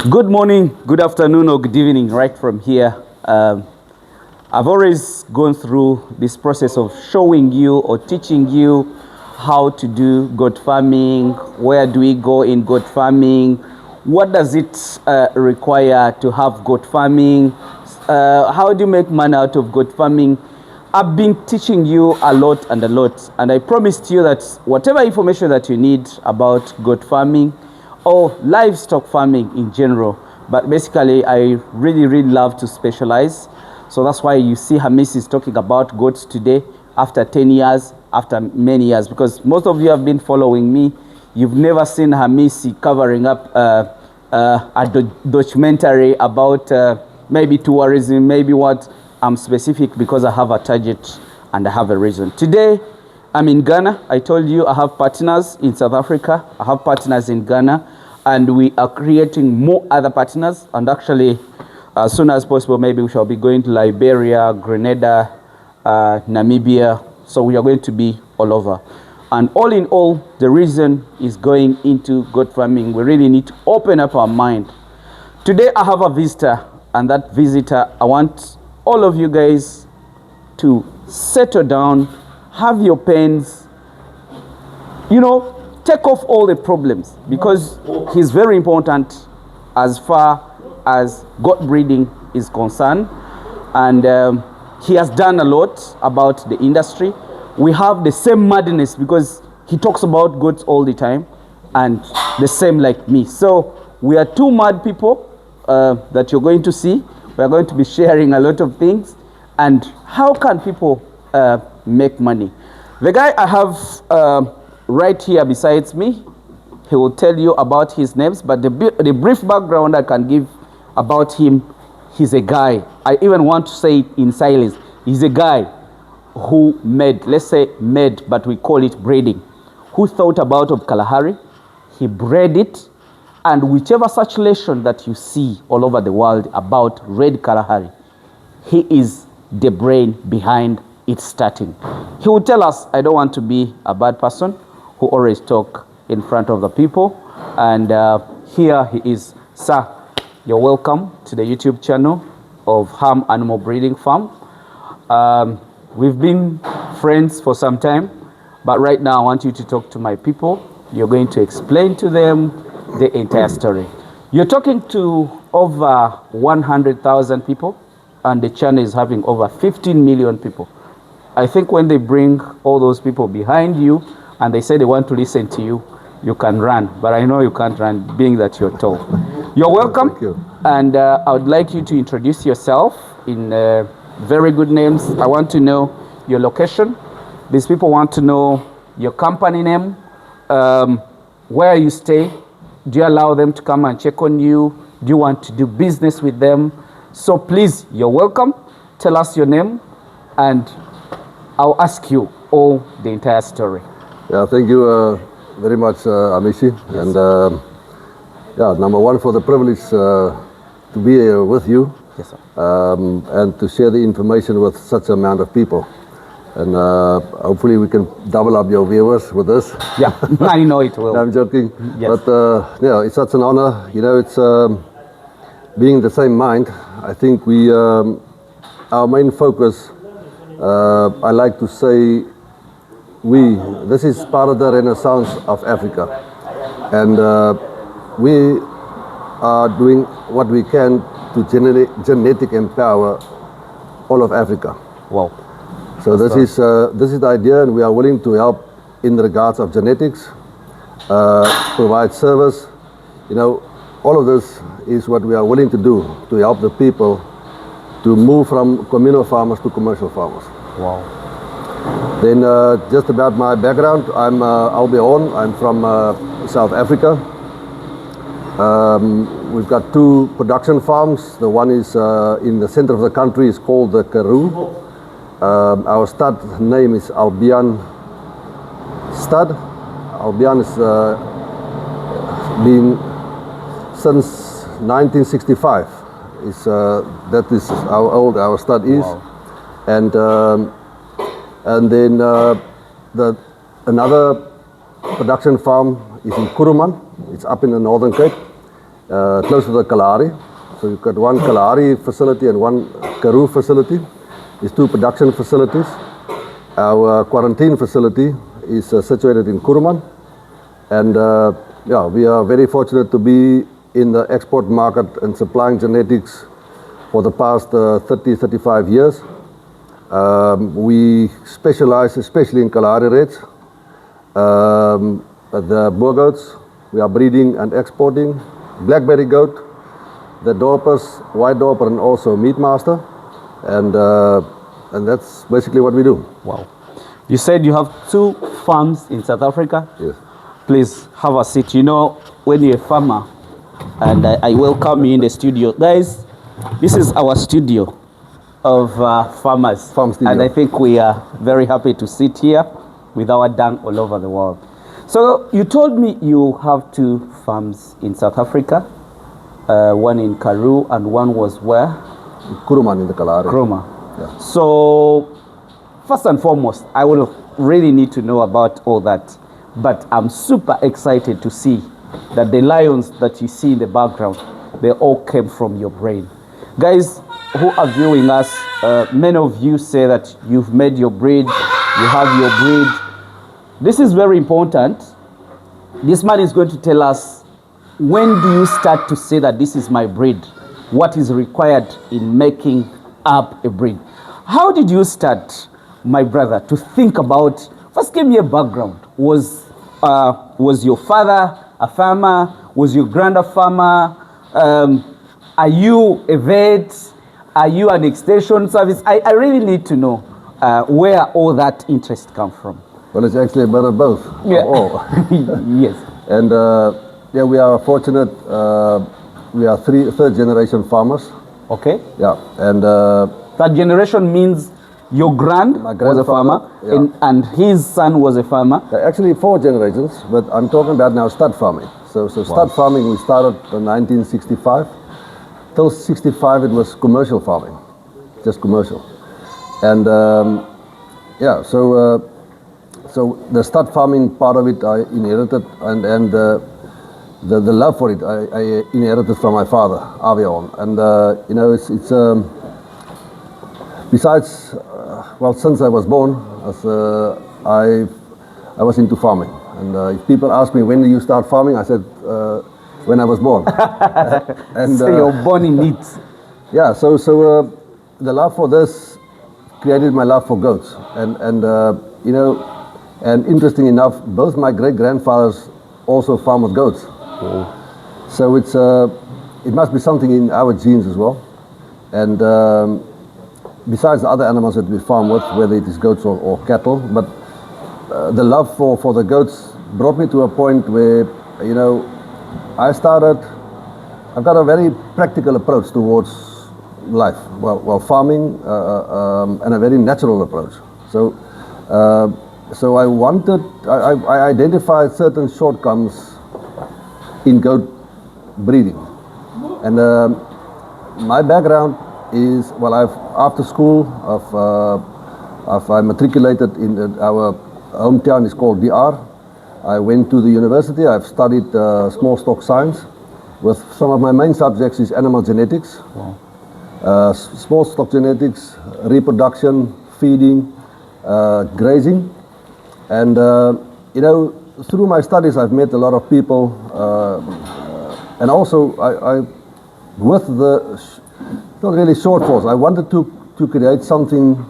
Good morning, good afternoon, or good evening, right from here. I've always gone through this process of showing you or teaching you how to do goat farming. Where do we go in goat farming? What does it require to have goat farming? How do you make money out of goat farming? I've been teaching you a lot, and I promised you that whatever information that you need about goat farming or livestock farming in general, but basically I really love to specialize. So that's why you see Hamis is talking about goats today after 10 years, after many years, because most of you have been following me. You've never seen Hamisi covering up a documentary about maybe tourism, maybe what. I'm specific because I have a target and I have a reason. Today, I'm in Ghana. I told you I have partners in South Africa. I have partners in Ghana, and we are creating more other partners. And actually, as soon as possible, maybe we shall be going to Liberia, Grenada, Namibia. So we are going to be all over. And all in all, the reason is going into goat farming. We really need to open up our mind. Today, I have a visitor, and that visitor, I want all of you guys to settle down, have your pens, take off all the problems, because he's very important as far as goat breeding is concerned. And he has done a lot about the industry. We have the same madness because he talks about goats all the time, and the same like me. So we are two mad people that you're going to see. We are going to be sharing a lot of things, and how can people make money. The guy I have right here besides me, he will tell you about his names, but the brief background I can give about him, he's a guy. I even want to say it in silence. He's a guy who made, but we call it breeding, who thought about of Kalahari. He bred it. And whichever saturation that you see all over the world about red Kalahari, he is the brain behind its starting. He will tell us, I don't want to be a bad person who always talk in front of the people. And here he is. Sir, you're welcome to the YouTube channel of Ham Animal Breeding Farm. We've been friends for some time, but right now I want you to talk to my people. You're going to explain to them the entire story. You're talking to over 100,000 people, and the channel is having over 15 million people. I think when they bring all those people behind you and they say they want to listen to you, you can run. But I know you can't run, being that you're tall. You're welcome. Thank you. And I would like you to introduce yourself in very good names. I want to know your location. These people want to know your company name, where you stay. Do you allow them to come and check on you? Do you want to do business with them? So please, you're welcome. Tell us your name, and I'll ask you all the entire story. Yeah, thank you very much, Amishi. Yes. And number one, for the privilege to be here with you. Yes, sir. And to share the information with such amount of people. And hopefully we can double up your viewers with this. Yeah, I know it will. No, I'm joking. Yes. But it's such an honor. It's being the same mind. I think our main focus, I like to say, this is part of the renaissance of Africa. And we are doing what we can to genetic empower all of Africa. Wow. So this is the idea, and we are willing to help in regards of genetics, provide service. All of this is what we are willing to do to help the people to move from communal farmers to commercial farmers. Wow. Then just about my background, I'm Albie Horn. I'm from South Africa. We've got two production farms. The one is in the center of the country. It's called the Karoo. Our stud name is Albion Stud. Albion has been since 1965. That is how old our stud is. Wow. And then another production farm is in Kuruman. It's up in the Northern Cape. close to the Kalahari. So you've got one Kalahari facility and one Karoo facility. These two production facilities. Our quarantine facility is situated in Kuruman. And yeah, we are very fortunate to be in the export market and supplying genetics for the past 30, 35 years. We specialize especially in Kalahari Reds, the Boer goats. We are breeding and exporting blackberry goat, the Dorpers, white Dorper, and also Meat Master, and that's basically what we do. Wow. You said you have 2 farms in South Africa? Yes. Please have a seat. You know, when you're a farmer, and I welcome you in the studio. Guys, this is our studio of farmers. Farm studio. And I think we are very happy to sit here with our dung all over the world. So you told me you have 2 farms in South Africa, one in Karoo and one was where? Kuruman in the Kalahari. Kroma. Yeah. So first and foremost, I would really need to know about all that. But I'm super excited to see that the lions that you see in the background, they all came from your brain. Guys who are viewing us, many of you say that you've made your breed, you have your breed. This is very important. This man is going to tell us, when do you start to say that this is my breed? What is required in making up a breed? How did you start, my brother, to think about, first give me a background. Was your father a farmer? Was your grandpa a farmer? Are you a vet? Are you an extension service? I really need to know where all that interest comes from. Well, it's actually a bit of both. Yeah. Yes. And yeah, we are fortunate. We are third generation farmers. Okay. Yeah, and Third generation means your was a grandfather, farmer, yeah. and his son was a farmer. actually 4 generations, but I'm talking about now stud farming. So stud farming we started in 1965. Till 65 it was commercial farming, just commercial. And yeah, so the stud farming part of it I inherited, and the love for it I inherited from my father, Albie Horn. And you know, it's besides, well, since I was born, I was into farming. And if people ask me, when did you start farming? I said, when I was born. And So you're born in it. yeah, so the love for this created my love for goats. And you know, and interesting enough, both my great-grandfathers also farmed with goats. So it must be something in our genes as well. And besides the other animals that we farm with, whether it is goats or cattle, but the love for the goats brought me to a point where, you know, I've got a very practical approach towards life, well farming, and a very natural approach. So I identified certain shortcomings in goat breeding. And my background is, well, after school, I matriculated in our hometown is called DR. I went to the university. I've studied small stock science. With some of my main subjects is animal genetics, small stock genetics, reproduction, feeding, grazing, and you know, through my studies I've met a lot of people, and also I with the not really shortfalls, I wanted to create something,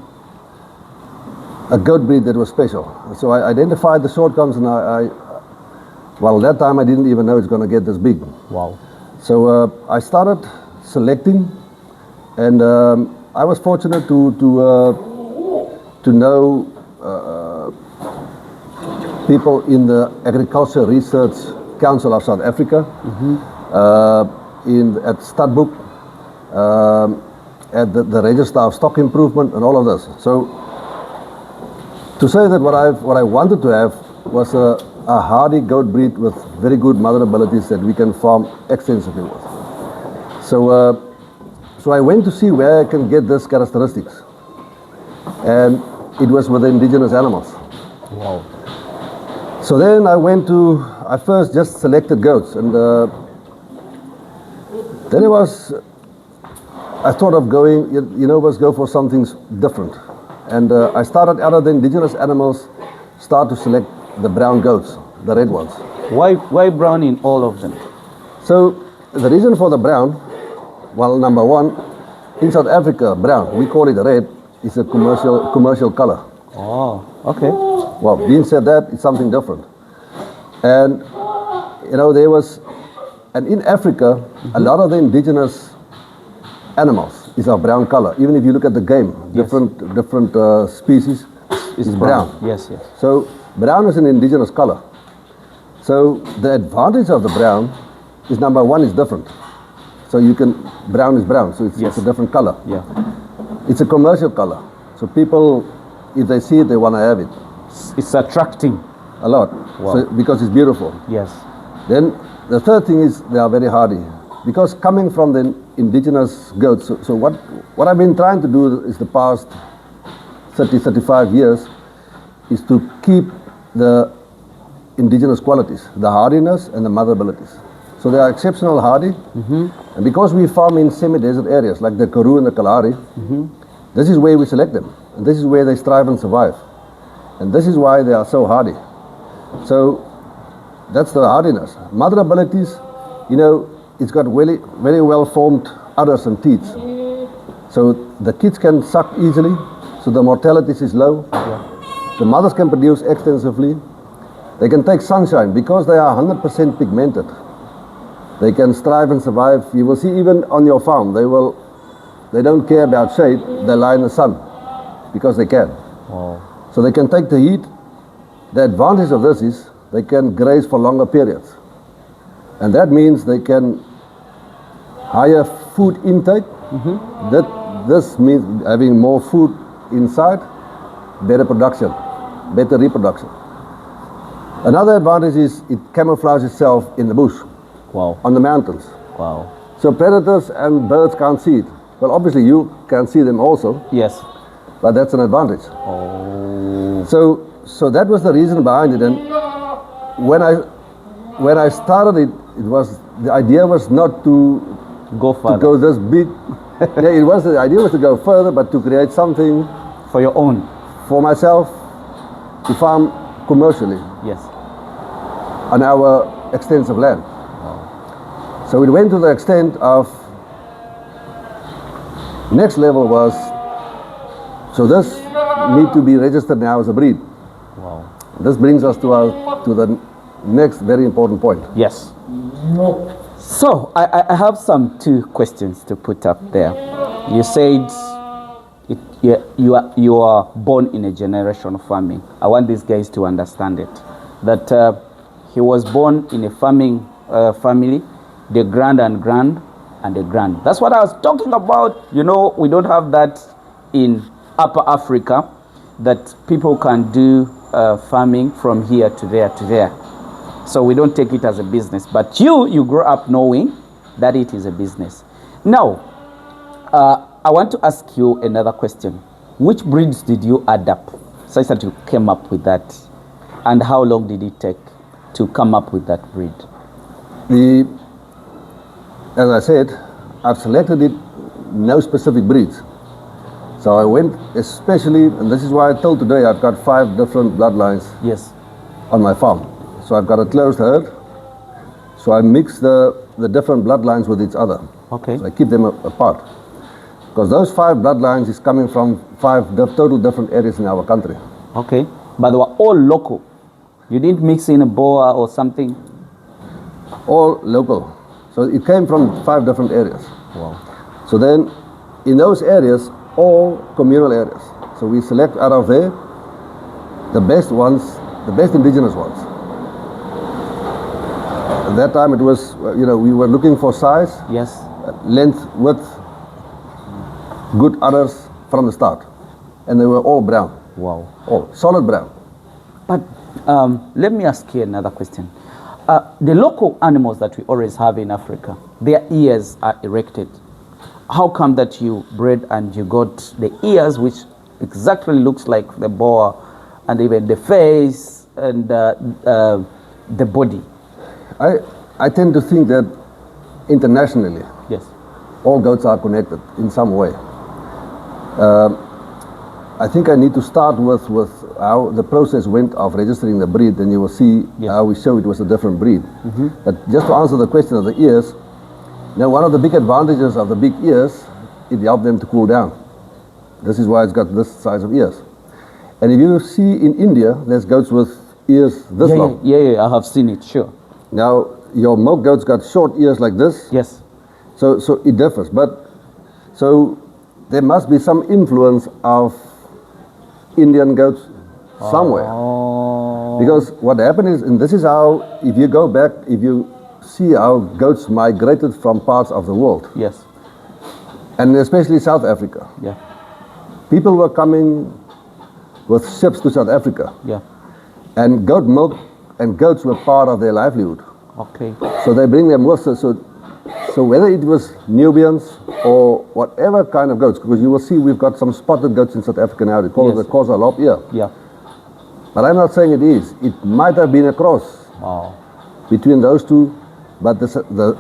a goat breed that was special. So I identified the shortcomings, and well, that time I didn't even know it's going to get this big. Wow. So I started selecting, and I was fortunate to know people in the Agriculture Research Council of South Africa, at Studbook, at the Register of Stock Improvement, and all of this. So to say that what I wanted to have was a hardy goat breed with very good mother abilities that we can farm extensively with. So I went to see where I can get these characteristics, and it was with the indigenous animals. Wow. So then I first just selected goats, and Then I thought of going, let's go for something different. And I started out of the indigenous animals, start to select the brown goats, the red ones. Why brown in all of them? So the reason for the brown, well, number one, in South Africa, brown, we call it red, is a commercial color. Oh, okay. Well, being said that, it's something different. And, and in Africa, a lot of the indigenous animals is of brown color. Even if you look at the game, Yes. different species It's is brown. Yes, yes. So brown is an indigenous color. So the advantage of the brown is number one is different. So brown is brown, so it's Yes. a different color. Yeah. It's a commercial color. So people, if they see it, they want to have it It's attracting. a lot. Wow. So, because it's beautiful. Yes. Then the third thing is they are very hardy. Because coming from the indigenous goats, so what I've been trying to do is the past 35 years is to keep the indigenous qualities, the hardiness and the mother abilities. So they are exceptional hardy. And because we farm in semi-desert areas like the Karoo and the Kalahari, this is where we select them. And this is where they strive and survive. And this is why they are so hardy. So that's the hardiness. Mother abilities, it's got very, very well formed udders and teats. So the kids can suck easily, so the mortality is low. The mothers can produce extensively. They can take sunshine because they are 100% pigmented. They can strive and survive. You will see even on your farm, they don't care about shade, they lie in the sun because they can. Wow. So they can take the heat. The advantage of this is they can graze for longer periods. And that means they can higher food intake. This means having more food inside, better production, better reproduction. Another advantage is it camouflages itself in the bush, Wow. on the mountains. Wow. So predators and birds can't see it. Well, obviously you can see them also, Yes. but that's an advantage. Oh. So that was the reason behind it. And when I started it, the idea was not to Go further. go this big. Yeah, the idea was to go further, but to create something For your own. for myself to farm commercially Yes. on our extensive land. So it went to the extent of next level was, so this need to be registered now as a breed. Wow. This brings us to the next very important point. Yes. So I have some two questions to put up there. You said you are born in a generation of farming. I want these guys to understand it. That he was born in a farming family, the grand and the grand. That's what I was talking about. We don't have that in Upper Africa, that people can do farming from here to there to there. So we don't take it as a business. But you grow up knowing that it is a business. Now, I want to ask you another question. Which breeds did you adapt such that you came up with that? And how long did it take to come up with that breed? As I said, I've selected it, no specific breeds. So I went especially, and this is why I told today, I've got 5 different bloodlines Yes. on my farm. So I've got a closed herd. So I mix the different bloodlines with each other. Okay. So I keep them apart. Because those 5 bloodlines is coming from 5 total different areas in our country. Okay. But they were all local. You didn't mix in a Boer or something? All local. So it came from 5 different areas. Wow. So then in those areas, all communal areas. So we select out of there the best ones, the best indigenous ones. At that time it was, we were looking for size, Yes. length, width, good udders from the start. And they were all brown, Wow. all solid brown. But let me ask you another question. The local animals that we always have in Africa, their ears are erected. How come that you bred and you got the ears which exactly looks like the Boer, and even the face and the body? I tend to think that internationally, Yes. All goats are connected in some way. I think I need to start with how the process went of registering the breed, and you will see how we show it was a different breed. But just to answer the question of the ears, now one of the big advantages of the big ears, it helped them to cool down. This is why it's got this size of ears. And if you see in India, there's goats with ears this long. Yeah, I have seen it, sure. Now, your milk goats got short ears like this. Yes. So it differs. But so there must be some influence of Indian goats somewhere. Because what happened is, and this is how, if you go back, if you see how goats migrated from parts of the world. Yes. And especially South Africa. Yeah. People were coming with ships to South Africa. Yeah. And goat milk and goats were part of their livelihood. Okay. So they bring them with us. So whether it was Nubians or whatever kind of goats, because you will see we've got some spotted goats in South Africa now, they call it the Xhosa lop ear. Yeah. But I'm not saying it is. It might have been a cross between those two, but the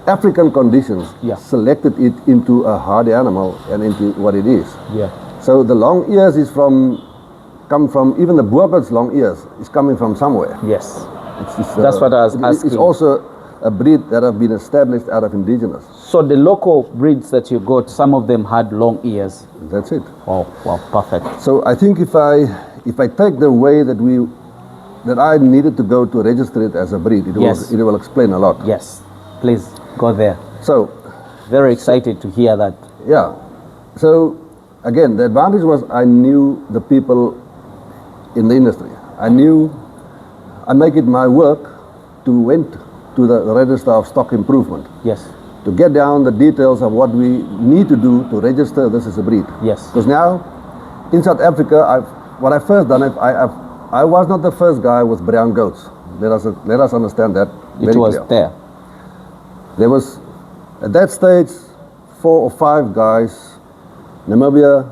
African conditions selected it into a hardy animal and into what it is. Yeah. So the long ears come from, even the boer goat's long ears is coming from somewhere. Yes. That's what I was asking. It's also a breed that have been established out of indigenous. So the local breeds that you got, some of them had long ears. That's it. Wow, perfect. So I think if I take the way that I needed to go to register it as a breed, it will explain a lot. Yes, please go there. So very excited to hear that. Yeah. So again, the advantage was I knew the people in the industry. I make it my work to went to the register of stock improvement. Yes. To get down the details of what we need to do to register this as a breed. Yes. Because now, in South Africa, what I first done, I was not the first guy with brown goats. Let us understand that. It was there. There was, at that stage, 4 or 5 guys, Namibia,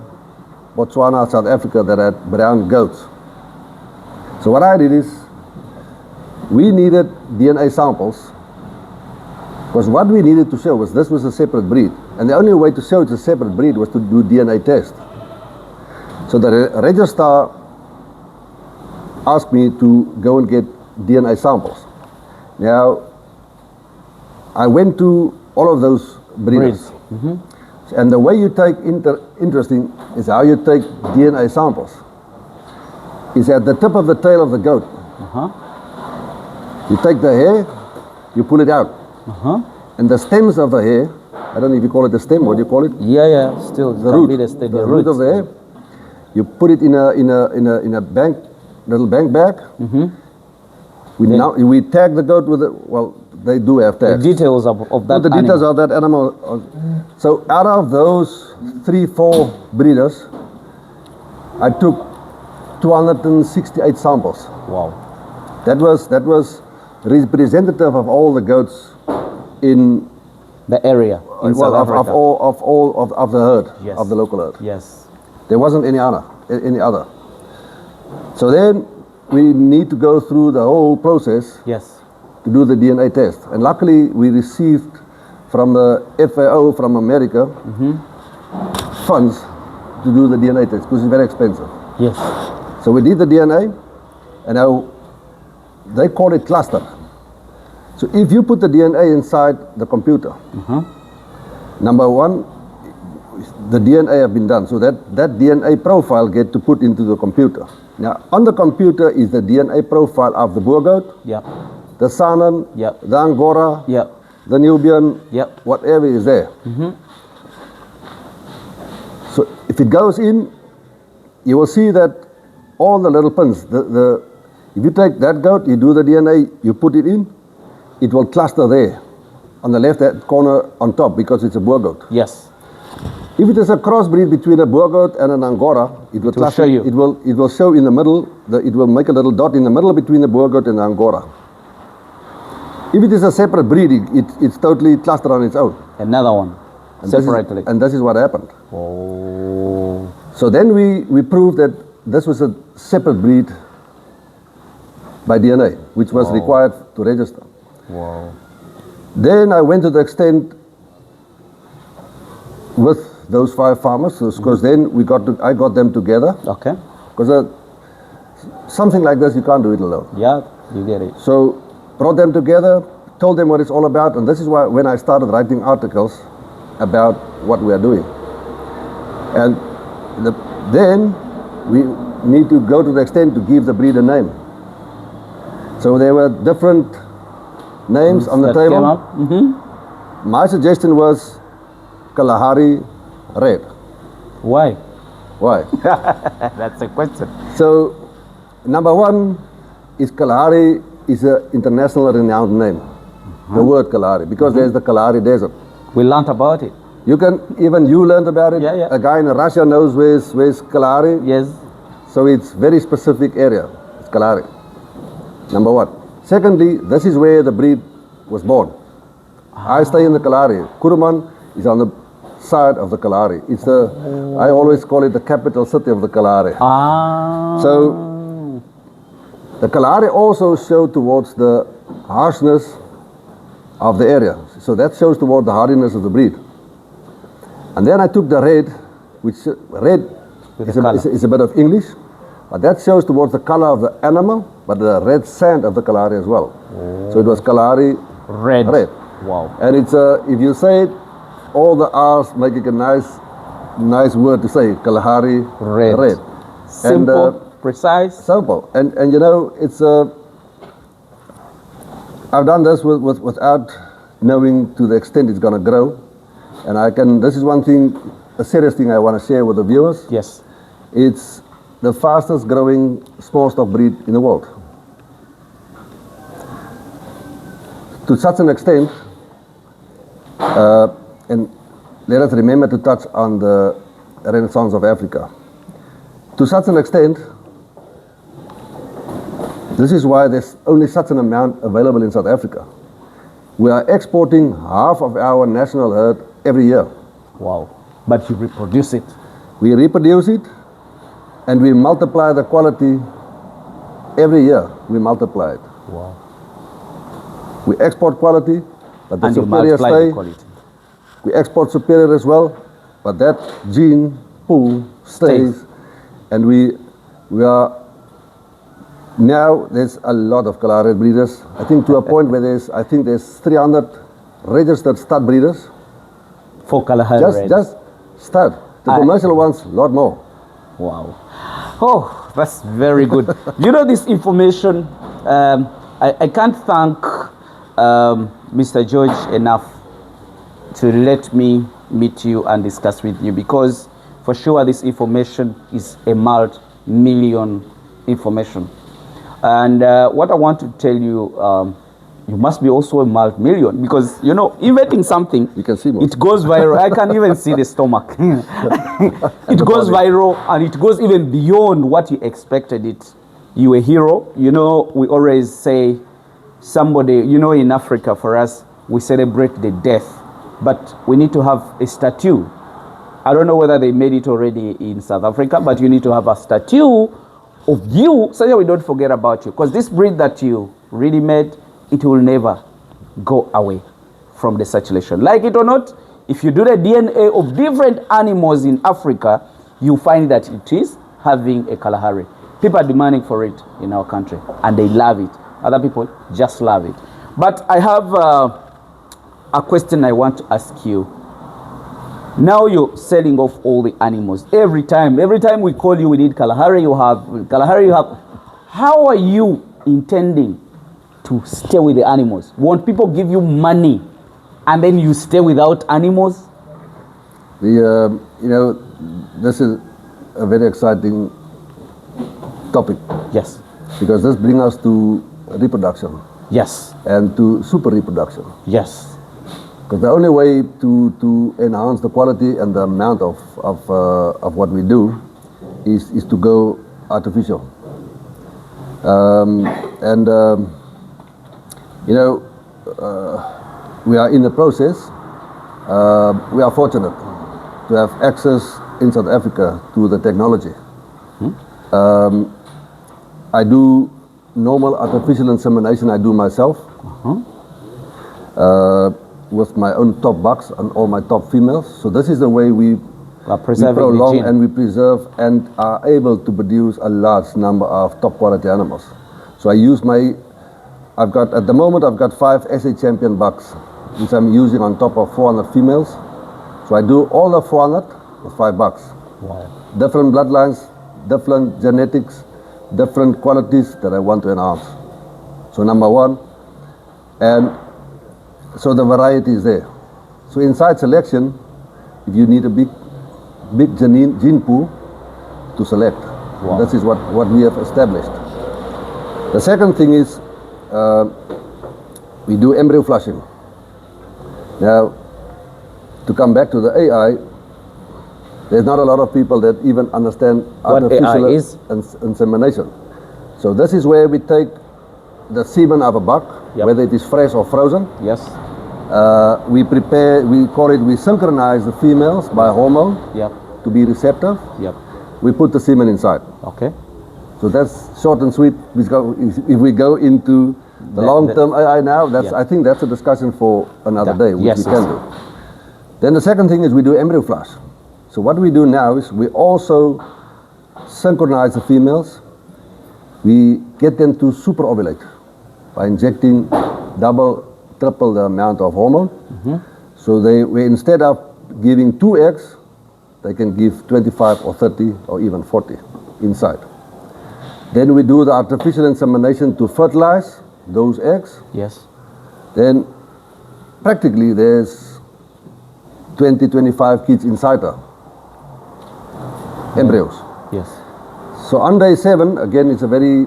Botswana, South Africa, that had brown goats. So what I did is, we needed DNA samples, because what we needed to show was this was a separate breed. And the only way to show it's a separate breed was to do DNA test. So the registrar asked me to go and get DNA samples. Now, I went to all of those breeders. And the way you take, interesting, is how you take DNA samples. Is at the tip of the tail of the goat. You take the hair, you pull it out. And the stems of the hair, I don't know if you call it the stem, what do you call it? Yeah, still the root. The root of the hair. You put it in a bank, little bank bag. We tag the goat with they do have tags. The details of that the details of that animal. So out of those 3-4 breeders, I took 268 samples. Wow. That was representative of all the goats in the area in South Africa. of the herd, of the local herd. Yes. There wasn't any other. So then we need to go through the whole process. Yes. To do the DNA test. And luckily we received from the FAO from America funds to do the DNA test because it's very expensive. Yes. So we did the DNA, and now they call it cluster. So if you put the DNA inside the computer, number one, the DNA have been done. So that DNA profile get to put into the computer. Now on the computer is the DNA profile of the boer goat, the Saanen, the Angora, the Nubian, whatever is there. So if it goes in, you will see that all the little pins, if you take that goat, you do the DNA, you put it in, it will cluster there on the left corner on top because it's a boer goat. Yes. If it is a crossbreed between a boer goat and an Angora, it will cluster. Show you. It will show in the middle. It will make a little dot in the middle between the boer goat and the Angora. If it is a separate breed, it's totally clustered on its own. Another one, separately. And this is what happened. Oh. So then we proved that this was a separate breed by DNA, which was required to register. Wow. Then I went to the extent with those 5 farmers, because then I got them together. Okay. Because something like this, you can't do it alone. Yeah, you get it. So brought them together, told them what it's all about, and this is why when I started writing articles about what we are doing. And then we need to go to the extent to give the breed a name. So there were different names on the table. My suggestion was Kalahari Red. Why? Why? That's a question. So, number 1 is Kalahari is an international renowned name. The word Kalahari, because there's the Kalahari Desert. We learned about it. You learned about it. Yeah. A guy in Russia knows where's Kalahari. Yes. So it's very specific area. It's Kalahari. Number 1. Secondly, this is where the breed was born. I stay in the Kalahari. Kuruman is on the side of the Kalahari. It's I always call it the capital city of the Kalahari. So the Kalahari also showed towards the harshness of the area. So that shows toward the hardiness of the breed. And then I took the red, which red is a bit of English, but that shows towards the color of the animal, but the red sand of the Kalahari as well. So it was Kalahari Red. Wow. And it's if you say it, all the R's make it a nice word to say, Kalahari Red. Simple, and, precise. Simple. And you know, it's I've done this without knowing to the extent it's going to grow. And this is one thing, a serious thing I want to share with the viewers. Yes. It's the fastest growing small stock breed in the world. To such an extent, and let us remember to touch on the Renaissance of Africa. To such an extent, this is why there's only such an amount available in South Africa. We are exporting half of our national herd every year. Wow. But you reproduce it. We reproduce it and we multiply the quality every year. We multiply it. Wow. We export quality, but the and superior stay. The quality. We export superior as well, but that gene pool stays. And we are now, there's a lot of Kalahari breeders. I think to a point where there's 300 registered stud breeders. For Kalahari just stud. The commercial ones, a lot more. Wow. Oh, that's very good. You know, this information, I can't thank Mr. George enough to let me meet you and discuss with you, because for sure this information is a multi-million information. And what I want to tell you, you must be also a multi-million, because, you know, inventing something, you can see more. It goes viral. I can't even see the stomach. It goes viral, and it goes even beyond what you expected it. You're a hero. You know, we always say somebody, you know, in Africa for us, we celebrate the death, but we need to have a statue. I don't know whether they made it already in South Africa, but you need to have a statue of you so that we don't forget about you. Because this breed that you really made, it will never go away from the circulation. Like it or not, if you do the DNA of different animals in Africa, you find that it is having a Kalahari. People are demanding for it in our country, and they love it. Other people just love it. But I have a question I want to ask you. Now you're selling off all the animals. Every time we call you, we need Kalahari, you have Kalahari, you have. How are you intending to stay with the animals? Won't people give you money and then you stay without animals? You know, this is a very exciting topic. Yes. Because this brings us to reproduction. Yes. And to super reproduction. Yes. Because the only way to enhance the quality and the amount of what we do is to go artificial. You know, we are in the process. We are fortunate to have access in South Africa to the technology. I do normal artificial insemination, I do myself. with my own top bucks and all my top females. So this is the way we prolong and we preserve and are able to produce a large number of top quality animals. So I use at the moment I've got 5 SA champion bucks, which I'm using on top of 400 females. So I do all the 400 with 5 bucks. Wow. Different bloodlines, different genetics, different qualities that I want to enhance. So number one, and so the variety is there. So inside selection, if you need a big gene pool to select, this is what we have established. The second thing is we do embryo flushing. Now, to come back to the AI, there's not a lot of people that even understand what artificial AI is. Insemination. So this is where we take the semen of a buck, whether it is fresh or frozen. Yes. We synchronize the females by hormone to be receptive. Yep. We put the semen inside. Okay. So that's short and sweet. If we go into the long-term AI now, I think that's a discussion for another day, which we can do. Then the second thing is we do embryo flush. So what we do now is we also synchronize the females. We get them to super ovulate by injecting double, triple the amount of hormone. So we instead of giving 2 eggs, they can give 25 or 30 or even 40 inside. Then we do the artificial insemination to fertilize those eggs. Yes. Then practically there's 20, 25 kids inside her. Embryos. Yes. So on day 7, again, it's a very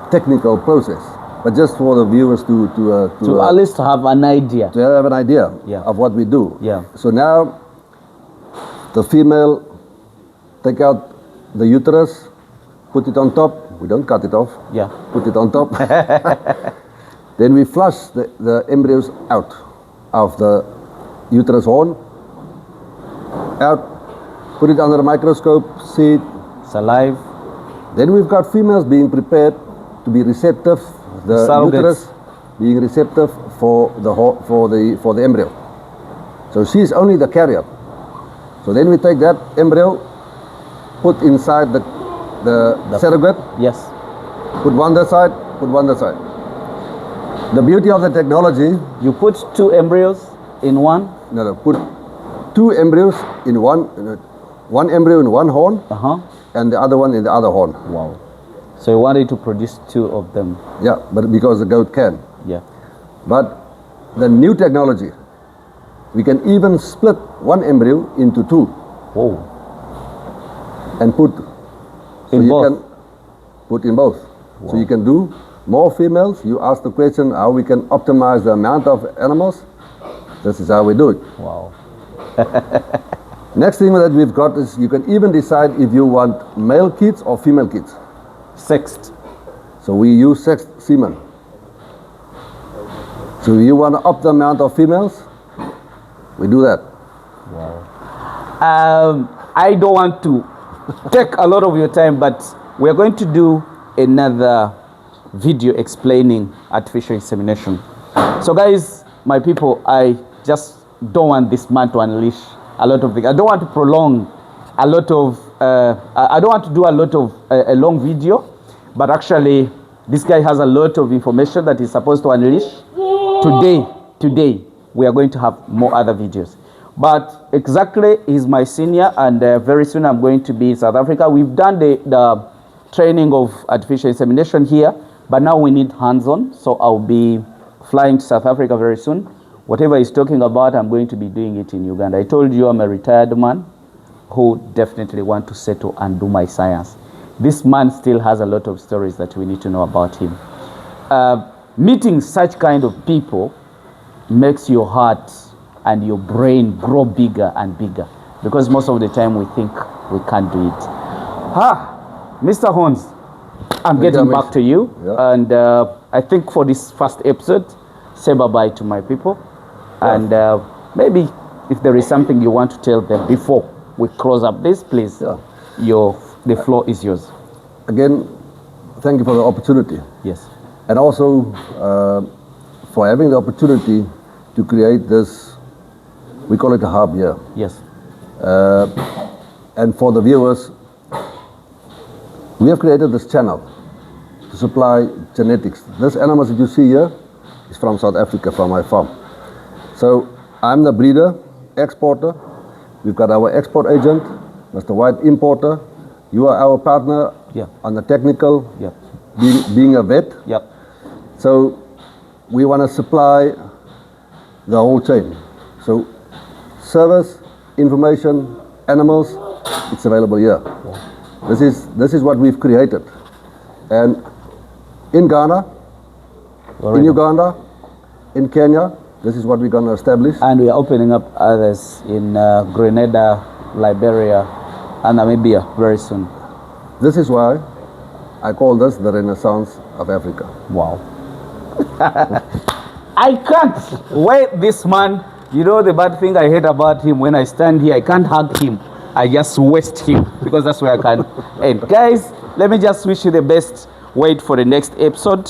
technical process, but just for the viewers to at least have an idea. To have an idea of what we do. Yeah. So now the female take out the uterus, put it on top. We don't cut it off. Yeah. Put it on top. Then we flush the embryos out of the uterus horn. Out. Put it under a microscope. See it. It's alive. Then we've got females being prepared to be receptive. The uterus being receptive for the embryo. So she's only the carrier. So then we take that embryo, put inside the surrogate. Yes. Put one that side, put one that side. The beauty of the technology. You put 2 embryos in one? No, put 2 embryos in one embryo in one horn, and the other one in the other horn. Wow. So you wanted to produce 2 of them? Yeah, but because the goat can. Yeah. But the new technology, we can even split one embryo into 2. Whoa. And put in both. Can put in both. Wow. So you can do more females. You ask the question how we can optimize the amount of animals. This is how we do it. Wow. Next thing that we've got is you can even decide if you want male kids or female kids. Sexed. So we use sexed semen. So if you want to up the amount of females, we do that. Wow. I don't want to take a lot of your time, but we're going to do another video explaining artificial insemination. So guys, my people, I just don't want this man to unleash a lot of things. I don't want to prolong a lot of, I don't want to do a lot of a long video, but actually this guy has a lot of information that he's supposed to unleash. Today, we are going to have more other videos. But exactly, he's my senior, and very soon I'm going to be in South Africa. We've done the training of artificial insemination here, but now we need hands-on, so I'll be flying to South Africa very soon. Whatever he's talking about, I'm going to be doing it in Uganda. I told you I'm a retired man who definitely want to settle and do my science. This man still has a lot of stories that we need to know about him. Meeting such kind of people makes your heart and your brain grow bigger and bigger, because most of the time we think we can't do it. Mr. Horns, I'm getting back to you, and I think for this first episode, say bye-bye to my people, and maybe if there is something you want to tell them before we close up this, please, the floor is yours. Again, thank you for the opportunity. Yes. And also, for having the opportunity to create this, we call it a hub here. Yes. And for the viewers, we have created this channel to supply genetics. This animals that you see here is from South Africa, from my farm. So I'm the breeder, exporter. We've got our export agent, Mr. White, importer. You are our partner on the technical, being a vet. Yep. So we want to supply the whole chain. So service, information, animals, it's available here. This is what we've created. And in Ghana, in Uganda, in Kenya, this is what we're going to establish. And we are opening up others in Grenada, Liberia, and Namibia very soon. This is why I call this the Renaissance of Africa. Wow. I can't wait, this man. You know the bad thing I hate about him, when I stand here, I can't hug him. I just waste him, because that's where I can end. Guys, let me just wish you the best. Wait for the next episode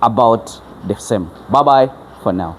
about the same. Bye-bye for now.